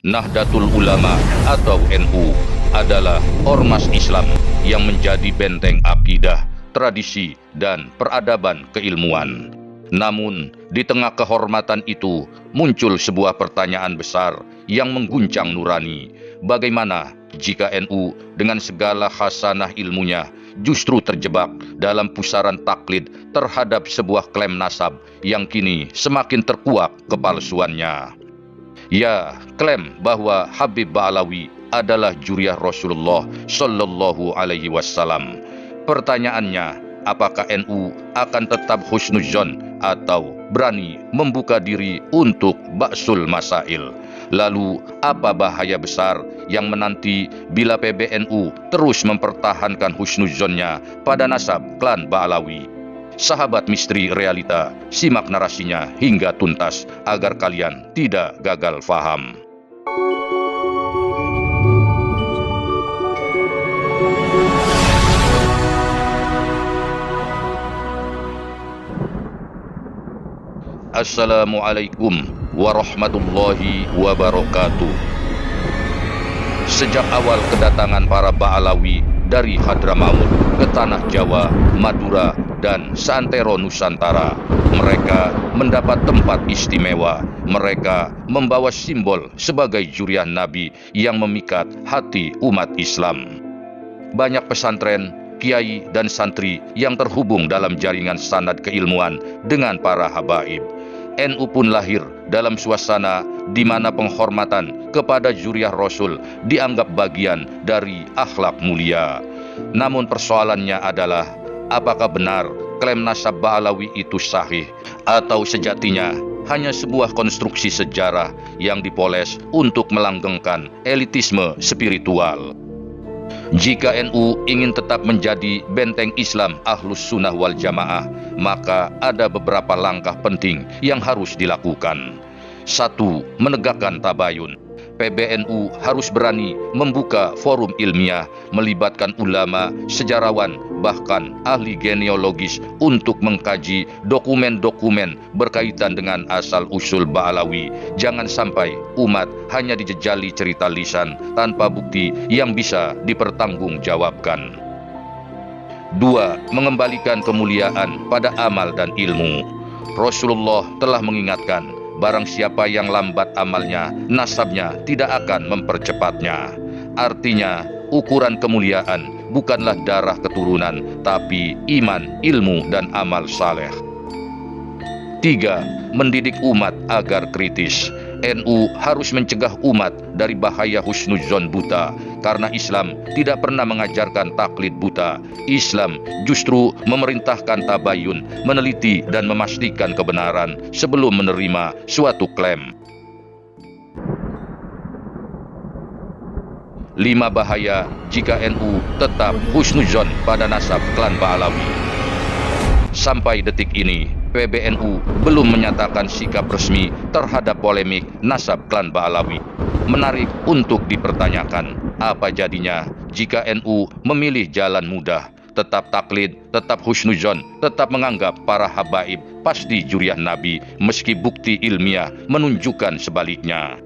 Nahdlatul Ulama atau NU adalah ormas Islam yang menjadi benteng akidah, tradisi, dan peradaban keilmuan. Namun, di tengah kehormatan itu muncul sebuah pertanyaan besar yang mengguncang nurani. Bagaimana jika NU dengan segala khasanah ilmunya justru terjebak dalam pusaran taklid terhadap sebuah klaim nasab yang kini semakin terkuak kepalsuannya? Ya, klaim bahwa Habib Ba'alawi adalah juriah Rasulullah Shallallahu Alaihi Wasallam. Pertanyaannya, apakah NU akan tetap husnuzon atau berani membuka diri untuk ba'sul masail? Lalu, apa bahaya besar yang menanti bila PBNU terus mempertahankan husnuzonnya pada nasab klan Ba'alawi? Sahabat misteri realita, simak narasinya hingga tuntas agar kalian tidak gagal faham. Assalamualaikum warahmatullahi wabarakatuh. Sejak awal kedatangan para Ba'alawi dari Hadramaut ke tanah Jawa, Madura, dan seantero Nusantara, mereka mendapat tempat istimewa. Mereka membawa simbol sebagai juriah Nabi yang memikat hati umat Islam. Banyak pesantren, kiai, dan santri yang terhubung dalam jaringan sanad keilmuan dengan para habaib. NU pun lahir dalam suasana di mana penghormatan kepada juriah Rasul dianggap bagian dari akhlak mulia. Namun persoalannya adalah, apakah benar klaim nasab Ba'alawi itu sahih atau sejatinya hanya sebuah konstruksi sejarah yang dipoles untuk melanggengkan elitisme spiritual? Jika NU ingin tetap menjadi benteng Islam Ahlus Sunnah wal Jamaah, maka ada beberapa langkah penting yang harus dilakukan. 1. Menegakkan tabayun. PBNU harus berani membuka forum ilmiah, melibatkan ulama, sejarawan, bahkan ahli genealogis untuk mengkaji dokumen-dokumen berkaitan dengan asal-usul Ba'alawi. Jangan sampai umat hanya dijejali cerita lisan tanpa bukti yang bisa dipertanggungjawabkan. 2. Mengembalikan kemuliaan pada amal dan ilmu. Rasulullah telah mengingatkan, barang siapa yang lambat amalnya, nasabnya tidak akan mempercepatnya. Artinya, ukuran kemuliaan bukanlah darah keturunan, tapi iman, ilmu, dan amal saleh. 3. Mendidik umat agar kritis. NU harus mencegah umat dari bahaya husnuzon buta, karena Islam tidak pernah mengajarkan taklid buta. Islam justru memerintahkan tabayun, meneliti dan memastikan kebenaran sebelum menerima suatu klaim. 5 bahaya jika NU tetap husnuzon pada nasab klan Ba'alawi. Sampai detik ini, PBNU belum menyatakan sikap resmi terhadap polemik nasab klan Ba'alawi. Menarik untuk dipertanyakan, apa jadinya jika NU memilih jalan mudah, tetap taklid, tetap husnuzon, tetap menganggap para habaib pasti juriah Nabi, meski bukti ilmiah menunjukkan sebaliknya.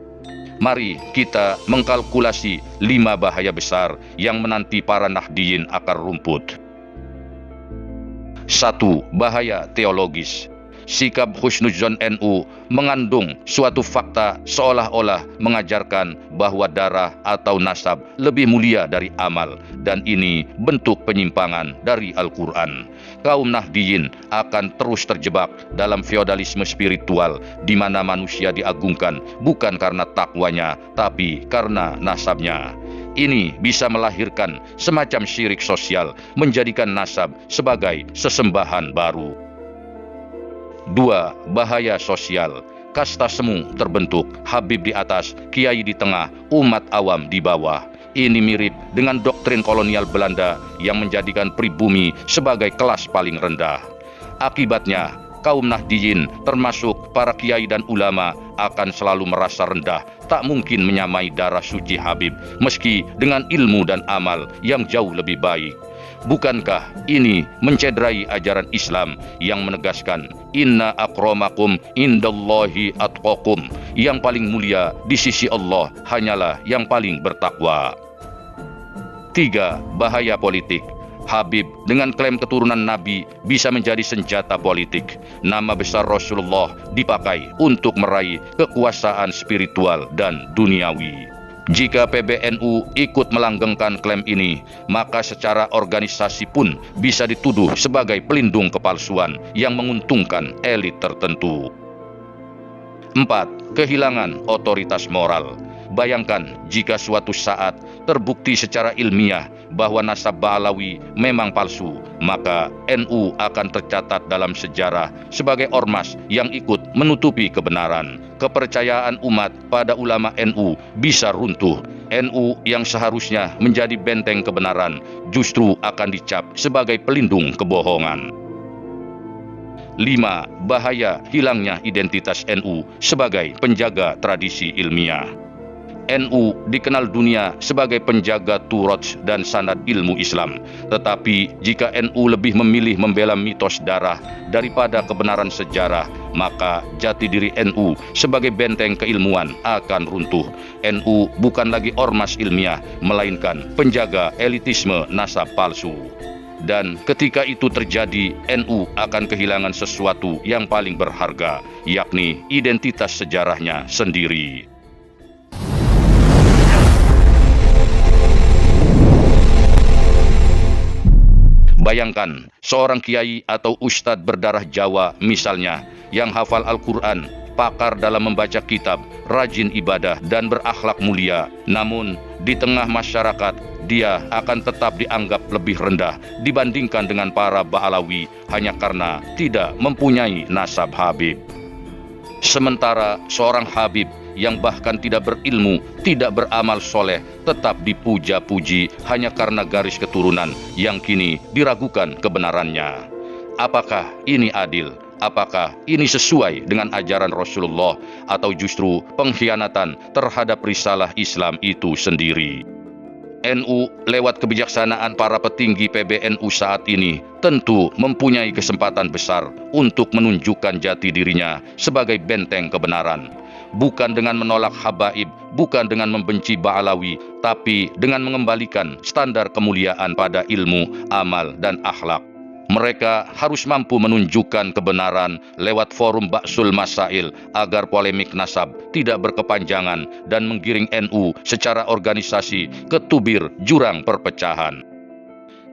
Mari kita mengkalkulasi 5 bahaya besar yang menanti para Nahdiyin akar rumput. 1. Bahaya teologis. Sikap husnuzon NU mengandung suatu fakta seolah-olah mengajarkan bahwa darah atau nasab lebih mulia dari amal, dan ini bentuk penyimpangan dari Al-Quran. Kaum Nahdiyin akan terus terjebak dalam feodalisme spiritual di mana manusia diagungkan bukan karena takwanya, tapi karena nasabnya. Ini bisa melahirkan semacam syirik sosial, menjadikan nasab sebagai sesembahan baru. 2. Bahaya sosial. Kasta semu terbentuk, Habib di atas, kiai di tengah, umat awam di bawah. Ini mirip dengan doktrin kolonial Belanda yang menjadikan pribumi sebagai kelas paling rendah. Akibatnya, kaum Nahdiyin, termasuk para kiai dan ulama, akan selalu merasa rendah, tak mungkin menyamai darah suci Habib, meski dengan ilmu dan amal yang jauh lebih baik. Bukankah ini mencederai ajaran Islam yang menegaskan inna akramakum indallahi atqakum, yang paling mulia di sisi Allah hanyalah yang paling bertakwa. 3. Bahaya politik. Habib dengan klaim keturunan Nabi bisa menjadi senjata politik. Nama besar Rasulullah dipakai untuk meraih kekuasaan spiritual dan duniawi. Jika PBNU ikut melanggengkan klaim ini, maka secara organisasi pun bisa dituduh sebagai pelindung kepalsuan yang menguntungkan elit tertentu. 4. Kehilangan otoritas moral. Bayangkan jika suatu saat terbukti secara ilmiah bahwa nasab Ba'alawi memang palsu, maka NU akan tercatat dalam sejarah sebagai ormas yang ikut menutupi kebenaran. Kepercayaan umat pada ulama NU bisa runtuh. NU yang seharusnya menjadi benteng kebenaran justru akan dicap sebagai pelindung kebohongan. 5. Bahaya hilangnya identitas NU sebagai penjaga tradisi ilmiah. NU dikenal dunia sebagai penjaga turats dan sanad ilmu Islam. Tetapi jika NU lebih memilih membela mitos darah daripada kebenaran sejarah, maka jati diri NU sebagai benteng keilmuan akan runtuh. NU bukan lagi ormas ilmiah, melainkan penjaga elitisme nasab palsu. Dan ketika itu terjadi, NU akan kehilangan sesuatu yang paling berharga, yakni identitas sejarahnya sendiri. Bayangkan, seorang kiai atau ustadz berdarah Jawa misalnya, yang hafal Al-Quran, pakar dalam membaca kitab, rajin ibadah, dan berakhlak mulia. Namun, di tengah masyarakat, dia akan tetap dianggap lebih rendah dibandingkan dengan para Ba'alawi hanya karena tidak mempunyai nasab Habib. Sementara seorang Habib yang bahkan tidak berilmu, tidak beramal soleh, tetap dipuja-puji hanya karena garis keturunan yang kini diragukan kebenarannya. Apakah ini adil? Apakah ini sesuai dengan ajaran Rasulullah atau justru pengkhianatan terhadap risalah Islam itu sendiri? NU lewat kebijaksanaan para petinggi PBNU saat ini tentu mempunyai kesempatan besar untuk menunjukkan jati dirinya sebagai benteng kebenaran. Bukan dengan menolak habaib, bukan dengan membenci Ba'alawi, tapi dengan mengembalikan standar kemuliaan pada ilmu, amal, dan akhlak. Mereka harus mampu menunjukkan kebenaran lewat forum Ba'sul Masail agar polemik nasab tidak berkepanjangan dan menggiring NU secara organisasi ke tubir jurang perpecahan.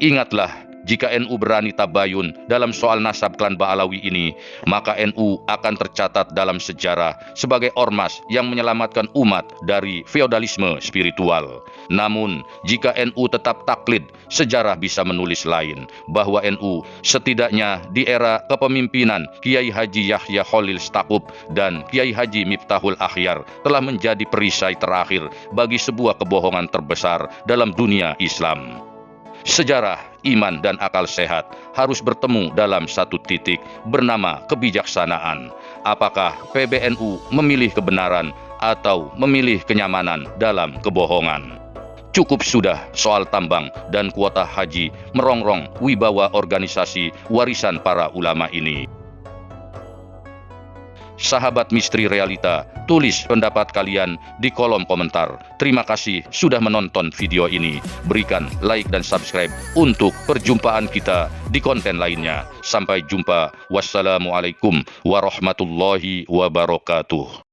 Ingatlah, jika NU berani tabayun dalam soal nasab klan Ba'alawi ini, maka NU akan tercatat dalam sejarah sebagai ormas yang menyelamatkan umat dari feodalisme spiritual. Namun, jika NU tetap taklid, sejarah bisa menulis lain, bahwa NU setidaknya di era kepemimpinan Kiai Haji Yahya Khalil Stakuf dan Kiai Haji Miftahul Akhyar telah menjadi perisai terakhir bagi sebuah kebohongan terbesar dalam dunia Islam. Sejarah, iman, dan akal sehat harus bertemu dalam satu titik bernama kebijaksanaan. Apakah PBNU memilih kebenaran atau memilih kenyamanan dalam kebohongan? Cukup sudah soal tambang dan kuota haji merongrong wibawa organisasi warisan para ulama ini. Sahabat Misteri Realita, tulis pendapat kalian di kolom komentar. Terima kasih sudah menonton video ini. Berikan like dan subscribe untuk perjumpaan kita di konten lainnya. Sampai jumpa. Wassalamualaikum warahmatullahi wabarakatuh.